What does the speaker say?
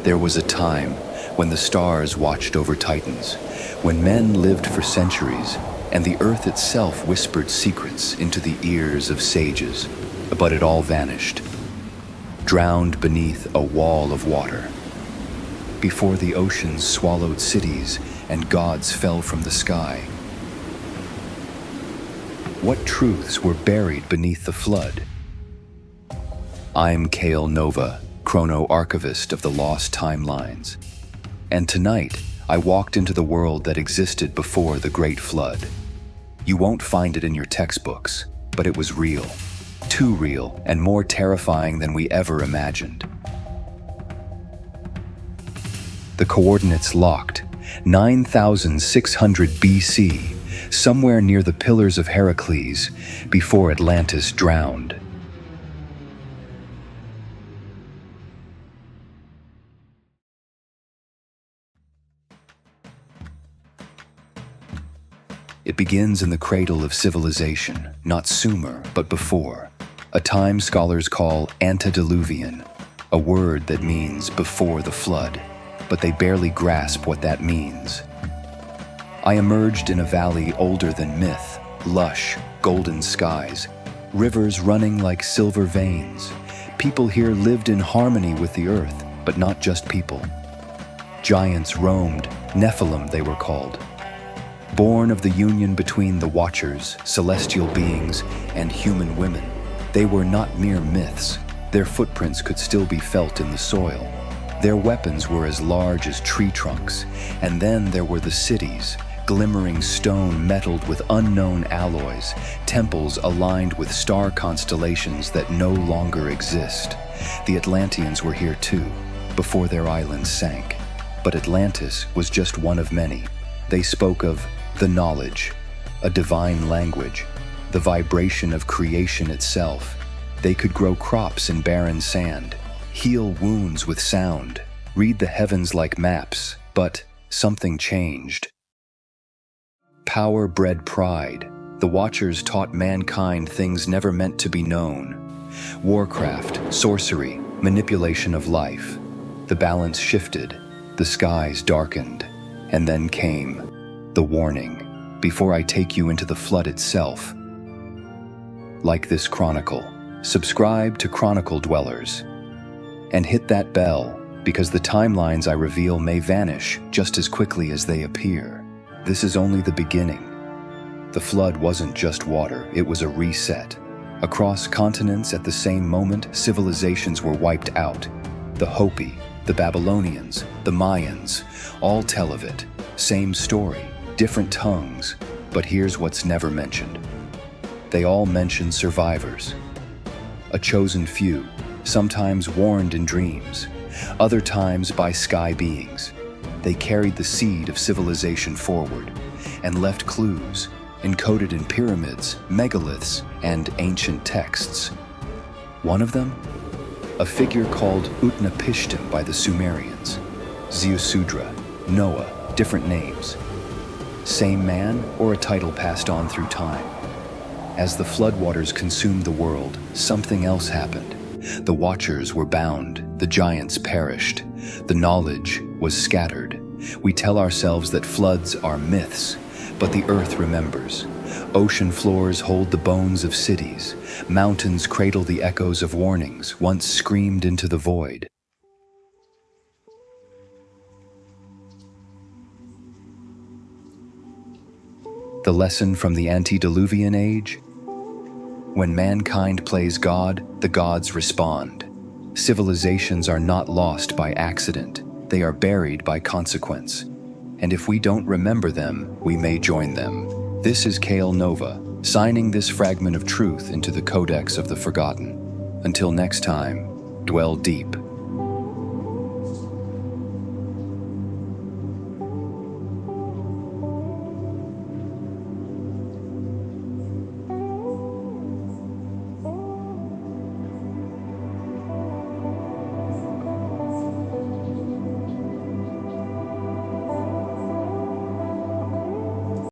There was a time when the stars watched over Titans, when men lived for centuries, and the earth itself whispered secrets into the ears of sages. But it all vanished, drowned beneath a wall of water. Before the oceans swallowed cities and gods fell from the sky. What truths were buried beneath the flood? I'm Cael Nova, Chronicle-Archivist of the lost timelines. And tonight, I walked into the world that existed before the Great Flood. You won't find it in your textbooks, but it was real. Too real and more terrifying than we ever imagined. The coordinates locked, 9,600 BC, somewhere near the Pillars of Heracles, before Atlantis drowned. It begins in the cradle of civilization, not Sumer, but before, a time scholars call Antediluvian, a word that means before the flood, but they barely grasp what that means. I emerged in a valley older than myth, lush, golden skies, rivers running like silver veins. People here lived in harmony with the earth, but not just people. Giants roamed, Nephilim they were called. Born of the union between the Watchers, celestial beings, and human women, they were not mere myths. Their footprints could still be felt in the soil. Their weapons were as large as tree trunks, and then there were the cities, glimmering stone metalled with unknown alloys, temples aligned with star constellations that no longer exist. The Atlanteans were here too, before their islands sank. But Atlantis was just one of many. They spoke of the knowledge, a divine language, the vibration of creation itself. They could grow crops in barren sand, heal wounds with sound, read the heavens like maps, but something changed. Power bred pride. The Watchers taught mankind things never meant to be known. Warcraft, sorcery, manipulation of life. The balance shifted, the skies darkened, and then came the warning. Before I take you into the flood itself. Like this chronicle, subscribe to ChronicleDwellers. And hit that bell, because the timelines I reveal may vanish just as quickly as they appear. This is only the beginning. The flood wasn't just water, it was a reset. Across continents at the same moment, civilizations were wiped out. The Hopi, the Babylonians, the Mayans, all tell of it. Same story, different tongues, but here's what's never mentioned. They all mention survivors. A chosen few, sometimes warned in dreams, other times by sky beings. They carried the seed of civilization forward and left clues, encoded in pyramids, megaliths, and ancient texts. One of them? A figure called Utnapishtim by the Sumerians. Ziusudra, Noah, different names. Same man or a title passed on through time? As the floodwaters consumed the world, something else happened. The Watchers were bound, the giants perished, the knowledge was scattered. We tell ourselves that floods are myths, but the earth remembers. Ocean floors hold the bones of cities, mountains cradle the echoes of warnings once screamed into the void. The lesson from the Antediluvian age? When mankind plays God, the gods respond. Civilizations are not lost by accident, they are buried by consequence. And if we don't remember them, we may join them. This is Cael Nova, signing this fragment of truth into the Codex of the Forgotten. Until next time, dwell deep.